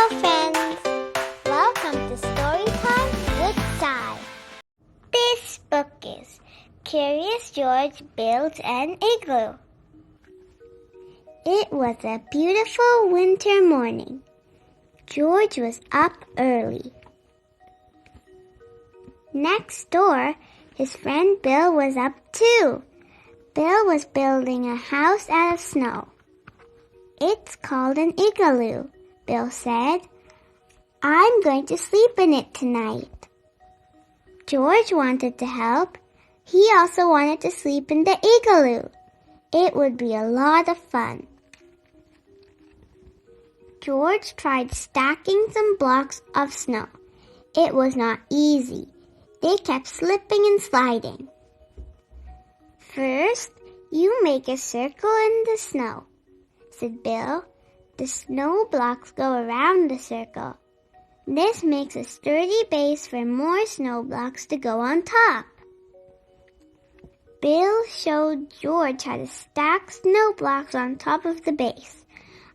Hello friends! Welcome to Storytime with Sai. This book is Curious George Builds an Igloo. It was a beautiful winter morning. George was up early. Next door, his friend Bill was up too. Bill was building a house out of snow. It's called an igloo, Bill said. I'm going to sleep in it tonight. George wanted to help. He also wanted to sleep in the igloo. It would be a lot of fun. George tried stacking some blocks of snow. It was not easy. They kept slipping and sliding. First, you make a circle in the snow, said Bill. The snow blocks go around the circle. This makes a sturdy base for more snow blocks to go on top. Bill showed George how to stack snow blocks on top of the base.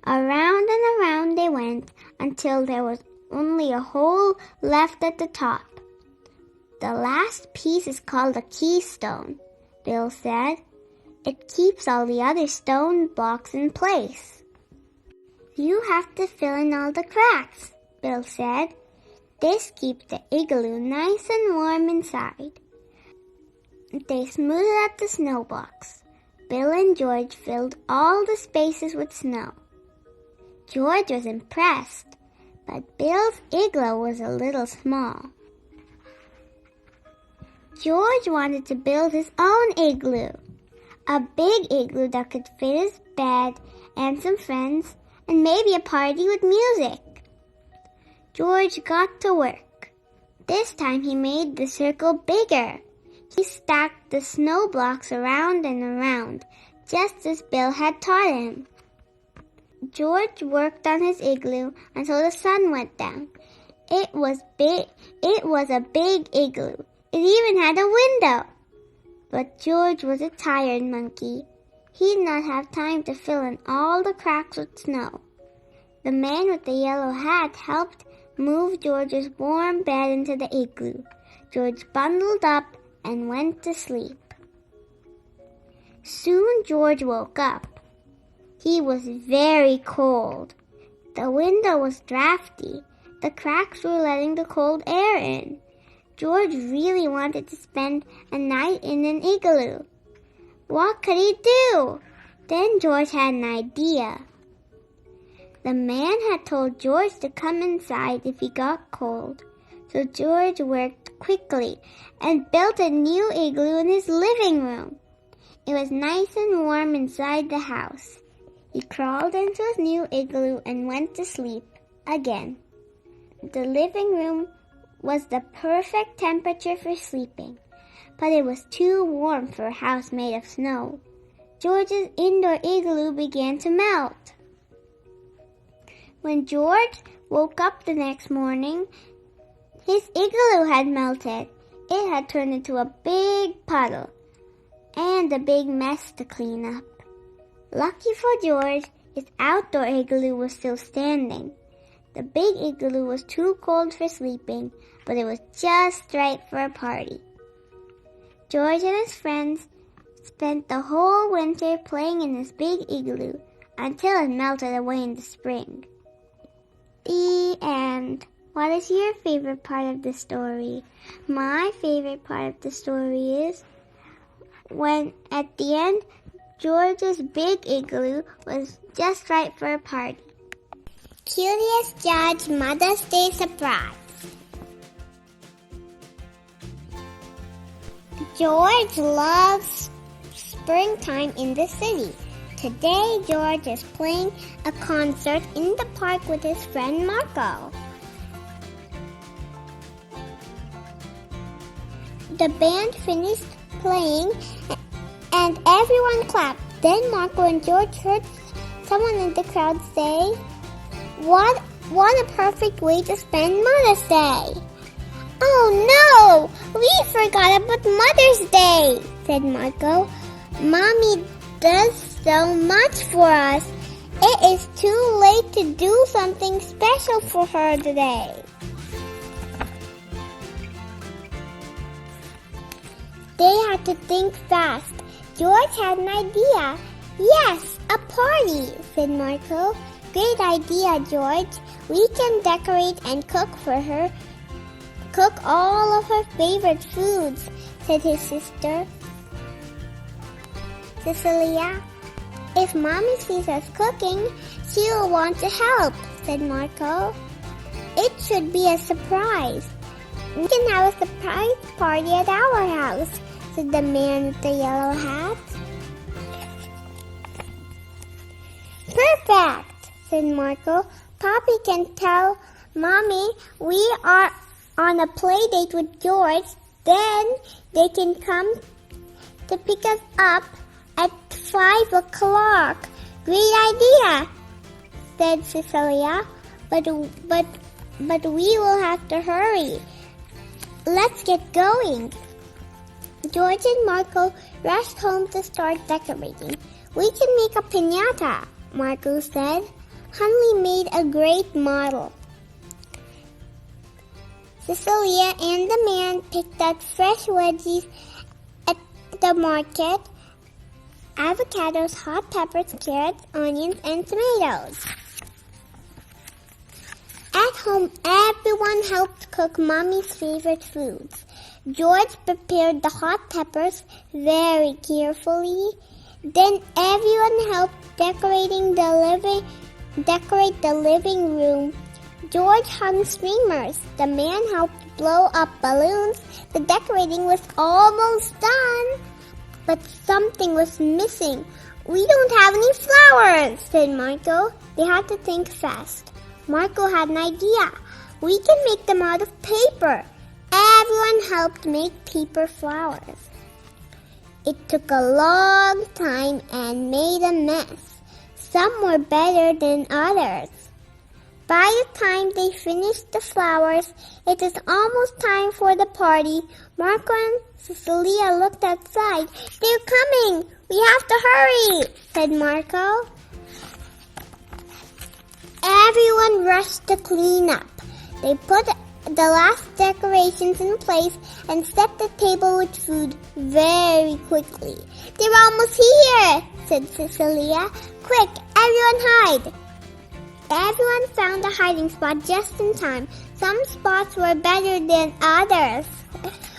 Around and around they went until there was only a hole left at the top. The last piece is called a keystone, Bill said. It keeps all the other stone blocks in place. You have to fill in all the cracks, Bill said. This keeps the igloo nice and warm inside. They smoothed out the snow blocks. Bill and George filled all the spaces with snow. George was impressed, but Bill's igloo was a little small. George wanted to build his own igloo, a big igloo that could fit his bed and some friends and maybe a party with music. George got to work. This time he made the circle bigger. He stacked the snow blocks around and around, just as Bill had taught him. George worked on his igloo until the sun went down. It was a big igloo. It even had a window. But George was a tired monkey. He did not have time to fill in all the cracks with snow. The man with the yellow hat helped move George's warm bed into the igloo. George bundled up and went to sleep. Soon George woke up. He was very cold. The window was drafty. The cracks were letting the cold air in. George really wanted to spend a night in an igloo. What could he do? Then George had an idea. The man had told George to come inside if he got cold, so George worked quickly and built a new igloo in his living room. It was nice and warm inside the house. He crawled into his new igloo and went to sleep again. The living room was the perfect temperature for sleeping, but it was too warm for a house made of snow. George's indoor igloo began to melt. When George woke up the next morning, his igloo had melted. It had turned into a big puddle and a big mess to clean up. Lucky for George, his outdoor igloo was still standing. The big igloo was too cold for sleeping, but it was just right for a party. George and his friends spent the whole winter playing in this big igloo until it melted away in the spring. The end. What is your favorite part of the story? My favorite part of the story is when at the end, George's big igloo was just right for a party. Curious George Mother's Day Surprise. George loves springtime in the city. Today, George is playing a concert in the park with his friend Marco. The band finished playing and everyone clapped. Then Marco and George heard someone in the crowd say, What a perfect way to spend Mother's Day. Oh no! We forgot about Mother's Day, said Marco. Mommy does so much for us. It is too late to do so something special for her today. They had to think fast. George had an idea. Yes, a party, said Marco. Great idea, George. We can decorate and cook for her. Cook all of her favorite foods, said his sister, Cecilia. If Mommy sees us cooking, she will want to help, said Marco. It should be a surprise. We can have a surprise party at our house, said the man with the yellow hat. Perfect, said Marco. Poppy can tell Mommy we are on a play date with George. Then they can come to pick us up at 5 o'clock. Great idea, said Cecilia. But we will have to hurry. Let's get going. George and Marco rushed home to start decorating. We can make a piñata, Marco said. Hunley made a great model. Cecilia and the man picked up fresh veggies at the market. Avocados, hot peppers, carrots, onions, and tomatoes. At home, everyone helped cook Mommy's favorite foods. George prepared the hot peppers very carefully. Then everyone helped decorate the living room. George hung streamers. The man helped blow up balloons. The decorating was almost done. But something was missing. We don't have any flowers, said Marco. They had to think fast. Marco had an idea. We can make them out of paper. Everyone helped make paper flowers. It took a long time and made a mess. Some were better than others. By the time they finished the flowers, it was almost time for the party. Marco and Cecilia looked outside. They're coming! We have to hurry, said Marco. Everyone rushed to clean up. They put the last decorations in place and set the table with food very quickly. They're almost here, said Cecilia. Quick, everyone hide. Everyone found a hiding spot just in time. Some spots were better than others.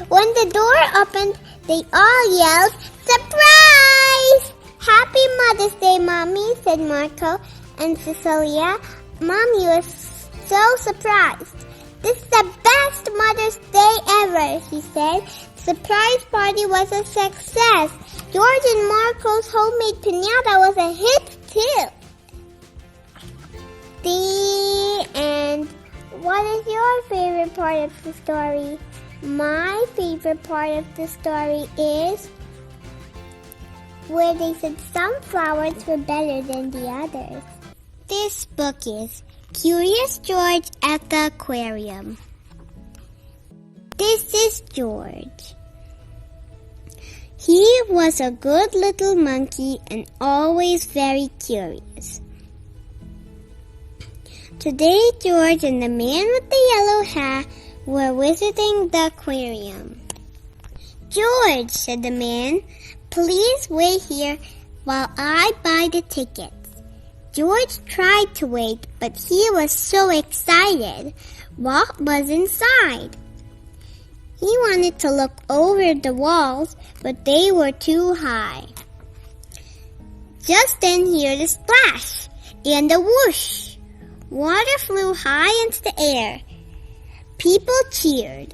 When the door opened, they all yelled, "Surprise! Happy Mother's Day, Mommy," said Marco and Cecilia. Mommy was so surprised. "This is the best Mother's Day ever," she said. The surprise party was a success. George and Marco's homemade piñata was a hit too. The end. What is your favorite part of the story? My favorite part of the story is where they said some flowers were better than the others. This book is Curious George at the Aquarium. This is George. He was a good little monkey and always very curious. Today, George and the man with the yellow hat were visiting the aquarium. "George," said the man, "please wait here while I buy the tickets." George tried to wait, but he was so excited. What was inside? He wanted to look over the walls, but they were too high. Just then he heard a splash and a whoosh. Water flew high into the air. People cheered.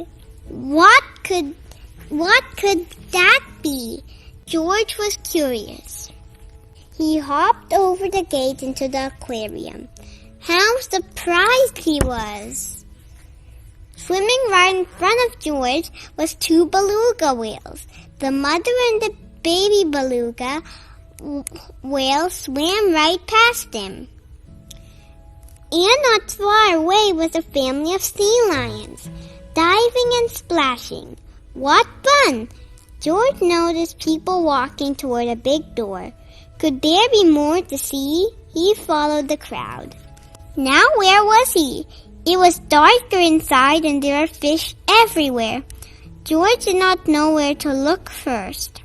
What could that be? George was curious. He hopped over the gate into the aquarium. How surprised he was! Swimming right in front of George was 2 beluga whales. The mother and the baby beluga whale swam right past him. And not far away was a family of sea lions, diving and splashing. What fun! George noticed people walking toward a big door. Could there be more to see? He followed the crowd. Now where was he? It was darker inside and there were fish everywhere. George did not know where to look first.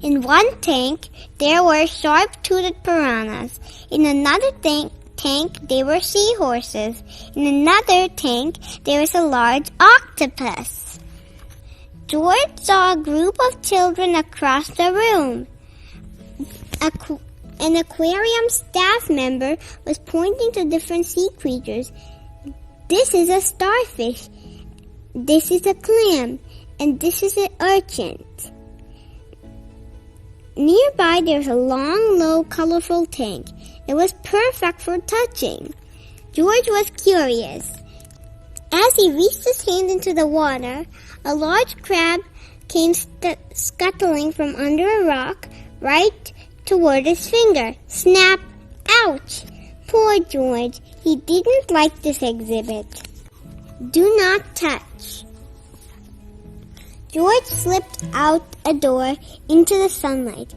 In one tank, there were sharp-toothed piranhas. In another tank, there were seahorses. In another tank, there was a large octopus. George saw a group of children across the room. An aquarium staff member was pointing to different sea creatures. This is a starfish. This is a clam. And this is an urchin. Nearby, there's a long, low, colorful tank. It was perfect for touching. George was curious. As he reached his hand into the water, a large crab came scuttling from under a rock right toward his finger. Snap! Ouch! Poor George. He didn't like this exhibit. Do not touch. George slipped out a door into the sunlight.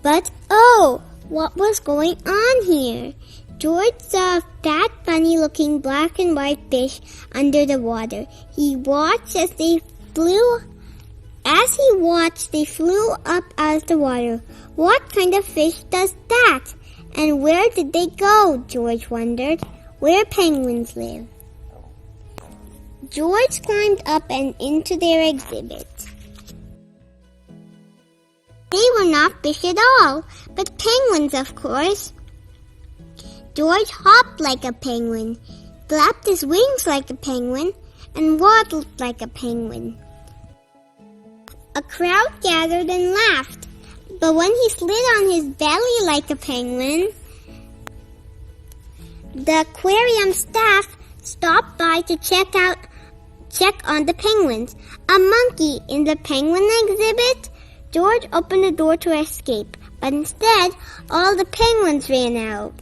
But, oh, what was going on here? George saw a fat, funny-looking black and white fish under the water. He watched as they flew. As he watched, they flew up out of the water. What kind of fish does that? And where did they go? George wondered. Where penguins live. George climbed up and into their exhibit. They were not fish at all, but penguins, of course. George hopped like a penguin, flapped his wings like a penguin, and waddled like a penguin. A crowd gathered and laughed, but when he slid on his belly like a penguin, the aquarium staff stopped by to check on the penguins. A monkey in the penguin exhibit? George opened the door to escape, but instead, all the penguins ran out.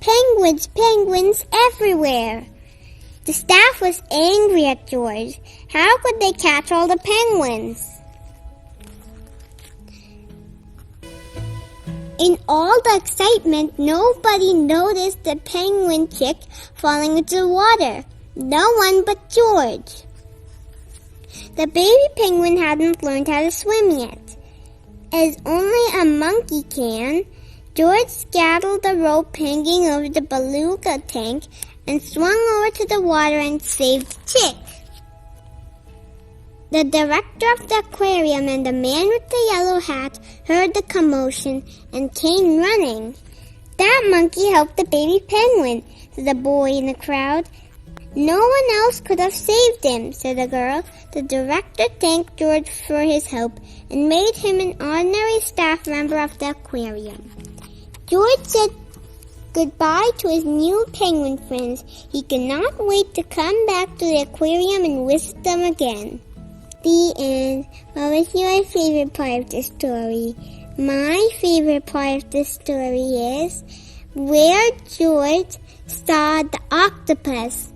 Penguins everywhere! The staff was angry at George. How could they catch all the penguins? In all the excitement, nobody noticed the penguin chick falling into the water. No one but George. The baby penguin hadn't learned how to swim yet. As only a monkey can, George scuttled the rope hanging over the beluga tank and swung over to the water and saved the chick. The director of the aquarium and the man with the yellow hat heard the commotion and came running. That monkey helped the baby penguin, said the boy in the crowd. No one else could have saved him, said the girl. The director thanked George for his help and made him an honorary staff member of the aquarium. George said goodbye to his new penguin friends. He could not wait to come back to the aquarium and visit them again. The end. What was your favorite part of the story? My favorite part of the story is where George saw the octopus.